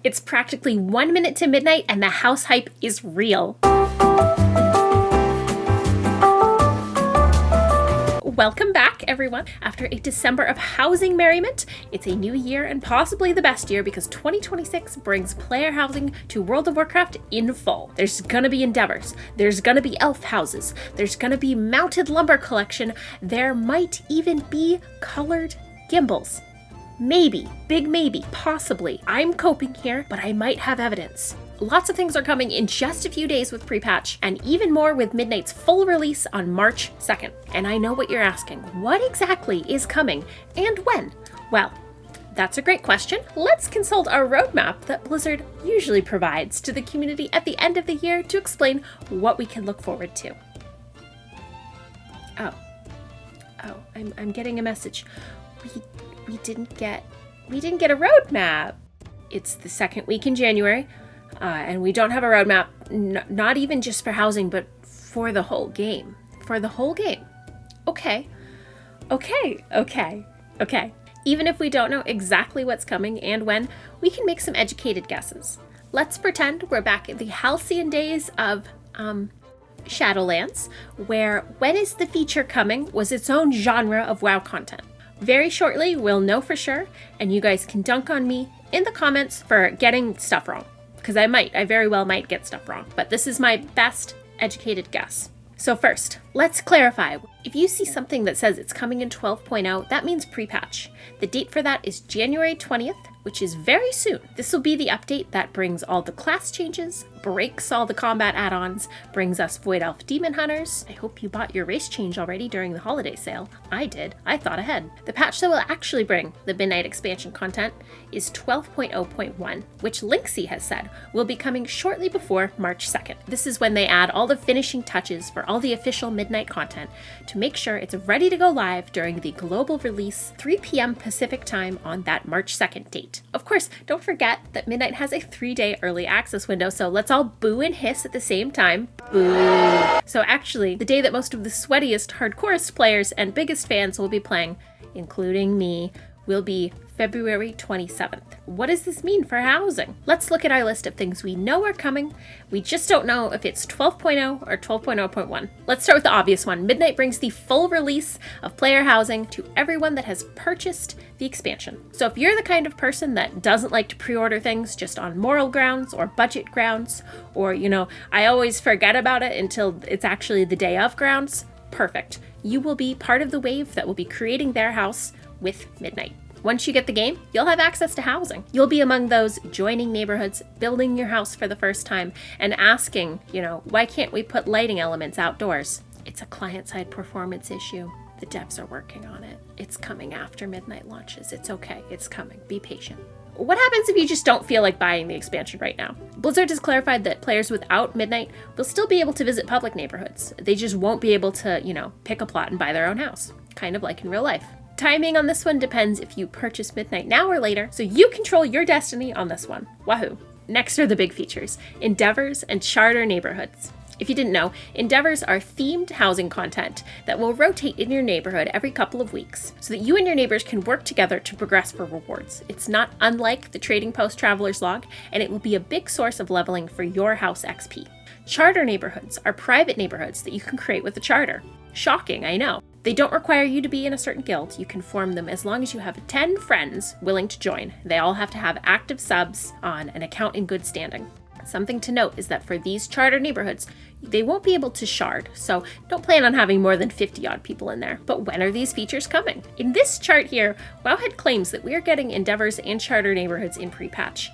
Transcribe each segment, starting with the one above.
It's practically 1 minute to midnight and the house hype is real. Welcome back, everyone. After a December of housing merriment, it's a new year and possibly the best year because 2026 brings player housing to World of Warcraft in full. There's gonna be endeavors, there's gonna be elf houses, there's gonna be mounted lumber collection, there might even be colored gimbals. Maybe, big maybe, possibly. I'm coping here, but I might have evidence. Lots of things are coming in just a few days with Prepatch, and even more with Midnight's full release on March 2nd. And I know what you're asking. What exactly is coming, and when? Well, that's a great question. Let's consult our roadmap that Blizzard usually provides to the community at the end of the year to explain what we can look forward to. Oh, I'm getting a message. We didn't get a roadmap. It's the second week in January, and we don't have a roadmap, not even just for housing, but for the whole game. Okay. Even if we don't know exactly what's coming and when, we can make some educated guesses. Let's pretend we're back in the halcyon days of, Shadowlands, where when is the feature coming was its own genre of WoW content. Very shortly, we'll know for sure, and you guys can dunk on me in the comments for getting stuff wrong. Because I very well might get stuff wrong, but this is my best educated guess. So first, let's clarify. If you see something that says it's coming in 12.0, that means pre-patch. The date for that is January 20th, which is very soon. This will be the update that brings all the class changes, breaks all the combat add-ons, brings us Void Elf Demon Hunters. I hope you bought your race change already during the holiday sale. I did. I thought ahead. The patch that will actually bring the Midnight expansion content is 12.0.1, which Linksy has said will be coming shortly before March 2nd. This is when they add all the finishing touches for all the official Midnight content to make sure it's ready to go live during the global release 3 p.m. Pacific time on that March 2nd date. Of course, don't forget that Midnight has a 3-day early access window, so let's all boo and hiss at the same time. Boo! So actually, the day that most of the sweatiest, hardcorest players and biggest fans will be playing, including me, will be February 27th. What does this mean for housing? Let's look at our list of things we know are coming. We just don't know if it's 12.0 or 12.0.1. Let's start with the obvious one. Midnight brings the full release of player housing to everyone that has purchased the expansion. So if you're the kind of person that doesn't like to pre-order things just on moral grounds or budget grounds, or, I always forget about it until it's actually the day of grounds, perfect. You will be part of the wave that will be creating their house with Midnight. Once you get the game, you'll have access to housing. You'll be among those joining neighborhoods, building your house for the first time, and asking, why can't we put lighting elements outdoors? It's a client-side performance issue. The devs are working on it. It's coming after Midnight launches. It's okay. It's coming. Be patient. What happens if you just don't feel like buying the expansion right now? Blizzard has clarified that players without Midnight will still be able to visit public neighborhoods. They just won't be able to, pick a plot and buy their own house, kind of like in real life. Timing on this one depends if you purchase Midnight now or later, so you control your destiny on this one. Wahoo! Next are the big features, Endeavors and Charter Neighborhoods. If you didn't know, Endeavors are themed housing content that will rotate in your neighborhood every couple of weeks, so that you and your neighbors can work together to progress for rewards. It's not unlike the Trading Post Traveler's Log, and it will be a big source of leveling for your house XP. Charter Neighborhoods are private neighborhoods that you can create with a charter. Shocking, I know. They don't require you to be in a certain guild. You can form them as long as you have 10 friends willing to join. They all have to have active subs on an account in good standing. Something to note is that for these charter neighborhoods, they won't be able to shard, so don't plan on having more than 50 odd people in there. But when are these features coming? In this chart here, Wowhead claims that we are getting Endeavors and charter neighborhoods in pre-patch.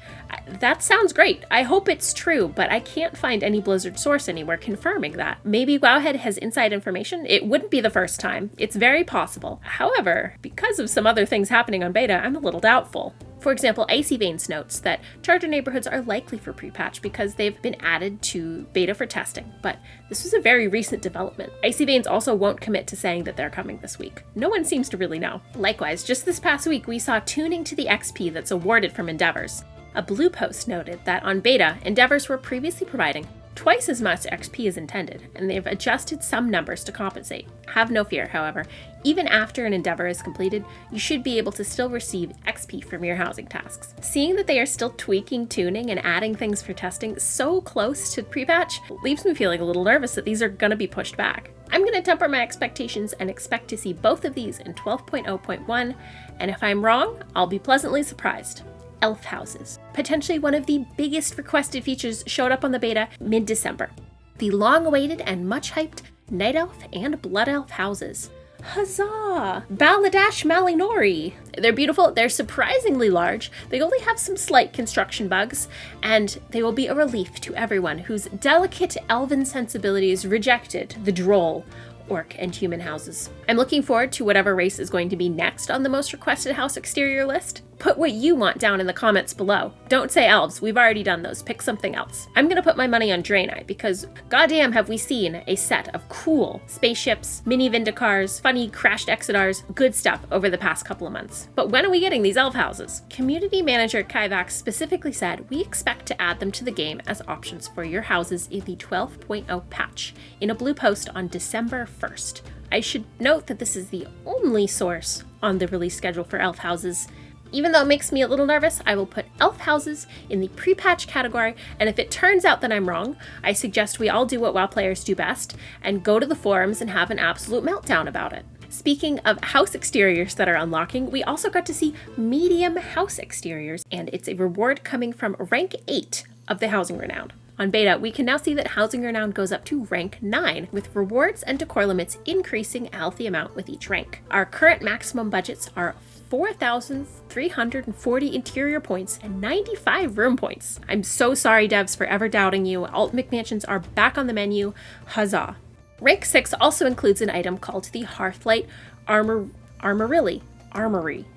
That sounds great. I hope it's true, but I can't find any Blizzard source anywhere confirming that. Maybe Wowhead has inside information. It wouldn't be the first time. It's very possible. However, because of some other things happening on beta, I'm a little doubtful. For example, Icy Veins notes that charter neighborhoods are likely for pre-patch because they've been added to beta for testing, but this was a very recent development. Icy Veins also won't commit to saying that they're coming this week. No one seems to really know. Likewise, just this past week, we saw tuning to the XP that's awarded from Endeavors. A blue post noted that on beta, Endeavors were previously providing twice as much XP as intended, and they've adjusted some numbers to compensate. Have no fear, however, even after an endeavor is completed, you should be able to still receive XP from your housing tasks. Seeing that they are still tweaking, tuning, and adding things for testing so close to pre-patch leaves me feeling a little nervous that these are going to be pushed back. I'm going to temper my expectations and expect to see both of these in 12.0.1, and if I'm wrong, I'll be pleasantly surprised. Elf houses. Potentially one of the biggest requested features showed up on the beta mid-December. The long-awaited and much-hyped Night Elf and Blood Elf houses. Huzzah! Baladash Malinori! They're beautiful, they're surprisingly large, they only have some slight construction bugs, and they will be a relief to everyone whose delicate elven sensibilities rejected the droll orc and human houses. I'm looking forward to whatever race is going to be next on the most requested house exterior list. Put what you want down in the comments below. Don't say elves, we've already done those, pick something else. I'm gonna put my money on Draenei because goddamn have we seen a set of cool spaceships, mini Vindicars, funny crashed Exodars, good stuff over the past couple of months. But when are we getting these elf houses? Community manager Kaivax specifically said we expect to add them to the game as options for your houses in the 12.0 patch in a blue post on December 1st. I should note that this is the only source on the release schedule for elf houses. Even though it makes me a little nervous, I will put elf houses in the pre-patch category, and if it turns out that I'm wrong, I suggest we all do what WoW players do best and go to the forums and have an absolute meltdown about it. Speaking of house exteriors that are unlocking, we also got to see medium house exteriors, and it's a reward coming from rank 8 of the Housing Renown. On beta, we can now see that Housing Renown goes up to rank 9, with rewards and decor limits increasing a healthy amount with each rank. Our current maximum budgets are 4,340 interior points and 95 room points. I'm so sorry, devs, for ever doubting you. Alt McMansions are back on the menu. Huzzah. Rank 6 also includes an item called the Hearthlight Armory? Armadillo.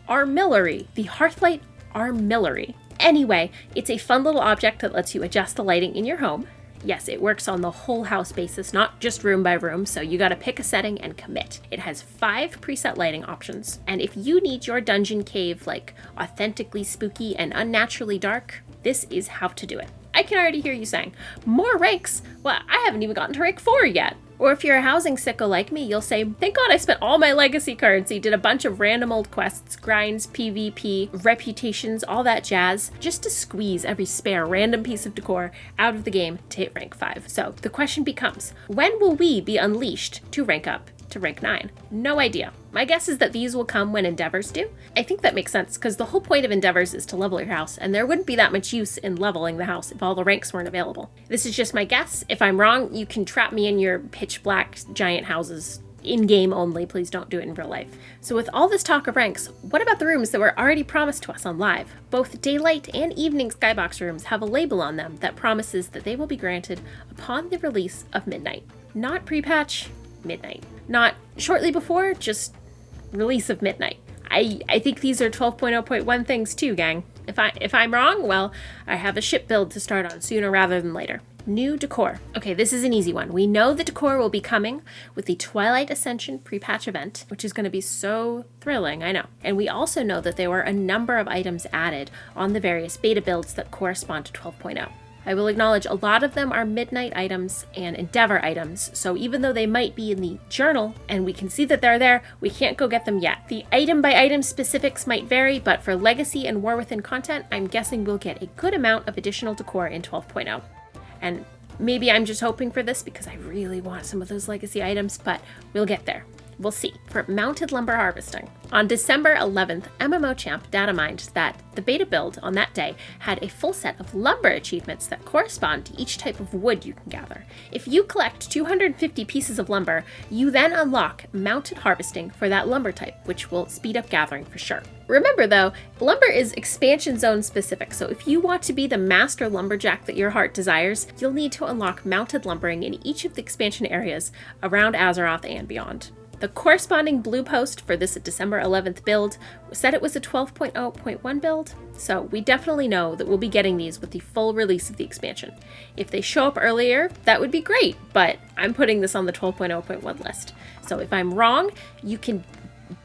Armillary. The Hearthlight Armillary. Anyway, it's a fun little object that lets you adjust the lighting in your home. Yes, it works on the whole house basis, not just room by room, so you gotta pick a setting and commit. It has 5 preset lighting options, and if you need your dungeon cave like authentically spooky and unnaturally dark, this is how to do it. I can already hear you saying, more ranks? Well, I haven't even gotten to rank 4 yet. Or if you're a housing sicko like me, you'll say, thank God I spent all my legacy currency, did a bunch of random old quests, grinds, PvP, reputations, all that jazz, just to squeeze every spare random piece of decor out of the game to hit rank 5. So the question becomes, when will we be unleashed to rank up to rank 9? No idea. My guess is that these will come when endeavors do. I think that makes sense because the whole point of endeavors is to level your house, and there wouldn't be that much use in leveling the house if all the ranks weren't available. This is just my guess. If I'm wrong, you can trap me in your pitch black giant houses in-game only. Please don't do it in real life. So with all this talk of ranks, what about the rooms that were already promised to us on live? Both daylight and evening skybox rooms have a label on them that promises that they will be granted upon the release of Midnight. Not pre-patch, Midnight. Not shortly before, just release of Midnight. I think these are 12.0.1 things too, gang. If I'm wrong, well, I have a ship build to start on sooner rather than later. New decor. Okay, this is an easy one. We know the decor will be coming with the Twilight Ascension pre-patch event, which is going to be so thrilling, I know. And we also know that there were a number of items added on the various beta builds that correspond to 12.0. I will acknowledge a lot of them are Midnight items and Endeavor items, so even though they might be in the journal and we can see that they're there, we can't go get them yet. The item by item specifics might vary, but for Legacy and War Within content, I'm guessing we'll get a good amount of additional decor in 12.0. And maybe I'm just hoping for this because I really want some of those Legacy items, but we'll get there. We'll see. For mounted lumber harvesting. On December 11th, MMO Champ data mined that the beta build on that day had a full set of lumber achievements that correspond to each type of wood you can gather. If you collect 250 pieces of lumber, you then unlock mounted harvesting for that lumber type, which will speed up gathering for sure. Remember though, lumber is expansion zone specific, so if you want to be the master lumberjack that your heart desires, you'll need to unlock mounted lumbering in each of the expansion areas around Azeroth and beyond. The corresponding blue post for this December 11th build said it was a 12.0.1 build, so we definitely know that we'll be getting these with the full release of the expansion. If they show up earlier, that would be great, but I'm putting this on the 12.0.1 list. So if I'm wrong, you can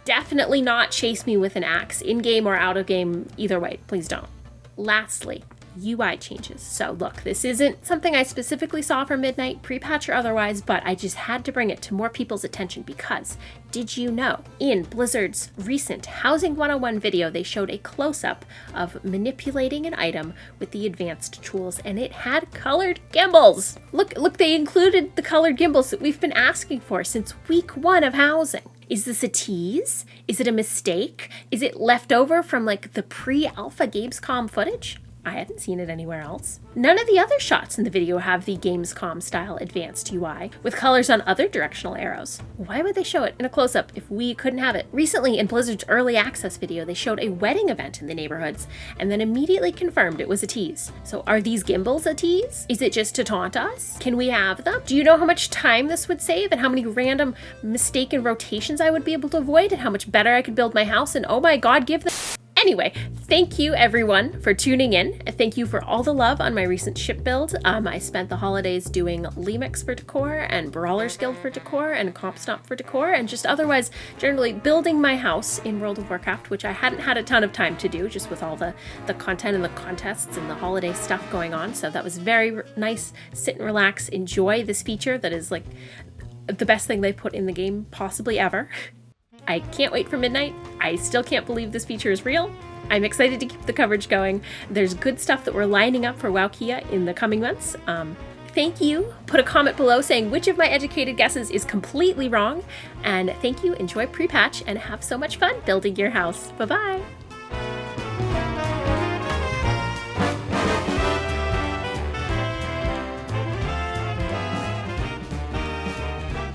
definitely not chase me with an axe, in-game or out of game, either way, please don't. Lastly, UI changes. So look, this isn't something I specifically saw for Midnight Prepatch or otherwise, but I just had to bring it to more people's attention because did you know in Blizzard's recent Housing 101 video, they showed a close-up of manipulating an item with the advanced tools, and it had colored gimbals. Look, they included the colored gimbals that we've been asking for since week 1 of Housing. Is this a tease? Is it a mistake? Is it left over from like the pre-alpha Gamescom footage? I hadn't seen it anywhere else. None of the other shots in the video have the Gamescom style advanced UI with colors on other directional arrows. Why would they show it in a close-up if we couldn't have it? Recently in Blizzard's early access video, they showed a wedding event in the neighborhoods and then immediately confirmed it was a tease. So are these gimbals a tease? Is it just to taunt us? Can we have them? Do you know how much time this would save and how many random mistaken rotations I would be able to avoid and how much better I could build my house? And oh my god, give them. Anyway, thank you everyone for tuning in. Thank you for all the love on my recent ship build. I spent the holidays doing Lemix for Decor and Brawlers Guild for Decor and Comp Stomp for Decor and just otherwise generally building my house in World of Warcraft, which I hadn't had a ton of time to do just with all the content and the contests and the holiday stuff going on. So that was very nice. Sit and relax, enjoy this feature that is like the best thing they've put in the game possibly ever. I can't wait for Midnight. I still can't believe this feature is real. I'm excited to keep the coverage going. There's good stuff that we're lining up for WoWkia in the coming months. Thank you. Put a comment below saying which of my educated guesses is completely wrong. And thank you. Enjoy Prepatch and have so much fun building your house. Bye-bye.